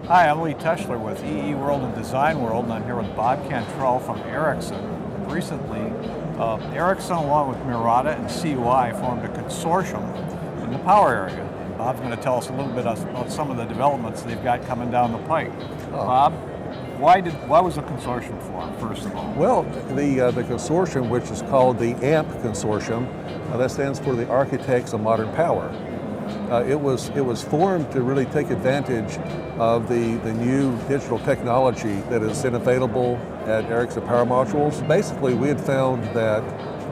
Hi, I'm Lee Teschler with EE World and Design World, and I'm here with Bob Cantrell from Ericsson. Recently, Ericsson, along with muRata and CUI, formed a consortium in the power area. And Bob's going to tell us a little bit about some of the developments they've got coming down the pike. Bob, why was the consortium formed, first of all? Well, the consortium, which is called the AMP Consortium, that stands for the Architects of Modern Power. It was formed to really take advantage of the new digital technology that is available at Ericsson Power Modules. Basically, we had found that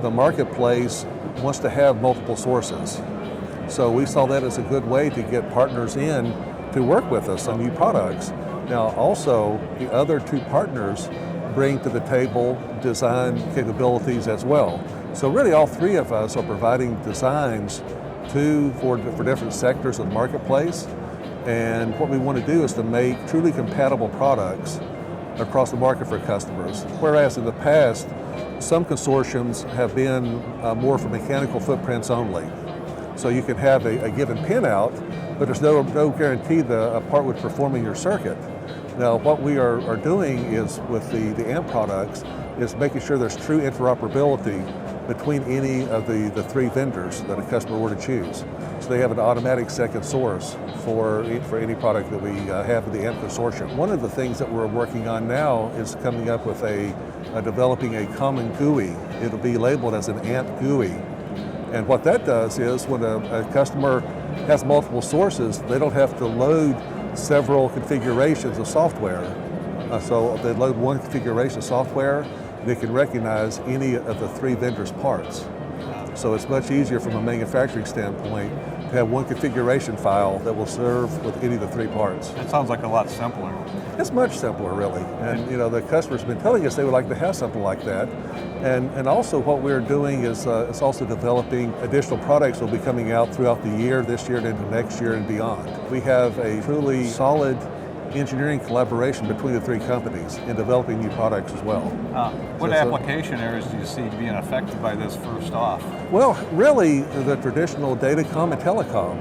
the marketplace wants to have multiple sources. So we saw that as a good way to get partners in to work with us on new products. Now also, the other two partners bring to the table design capabilities as well. So really all three of us are providing designs for different sectors of the marketplace. And what we want to do is to make truly compatible products across the market for customers. Whereas in the past, some consortiums have been more for mechanical footprints only. So you can have a given pinout, but there's no guarantee a part would perform in your circuit. Now what we are doing is with the AMP products is making sure there's true interoperability between any of the three vendors that a customer were to choose. So they have an automatic second source for any product that we have in the AMP consortium. One of the things that we're working on now is coming up with developing a common GUI. It'll be labeled as an AMP GUI. And what that does is when a customer has multiple sources, they don't have to load several configurations of software. So they load one configuration of software, they can recognize any of the three vendors' parts. So it's much easier from a manufacturing standpoint to have one configuration file that will serve with any of the three parts. That sounds like a lot simpler. It's much simpler, really. And the customer's been telling us they would like to have something like that. And also what we're doing is also developing additional products that will be coming out throughout the year, this year and into next year and beyond. We have a truly solid engineering collaboration between the three companies in developing new products as well. What application areas do you see being affected by this first off? Well, really the traditional datacom and telecom.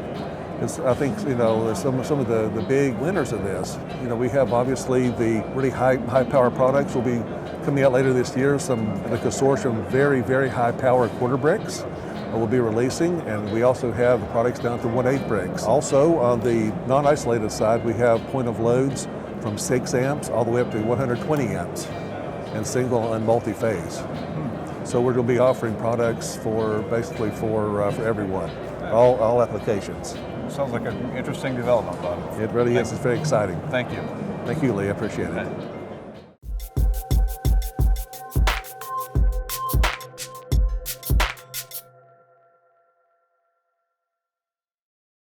I think there's some of the big winners of this. We have obviously the really high power products will be coming out later this year. The consortium very high power quarter bricks we'll be releasing, and we also have the products down to 1/8 bricks. Also on the non-isolated side, we have point of loads from 6 amps all the way up to 120 amps in single and multi-phase. So we're going to be offering products for everyone, all applications. Sounds like an interesting development, Bob. It really is. It's very exciting. Thank you. Thank you, Lee. I appreciate it.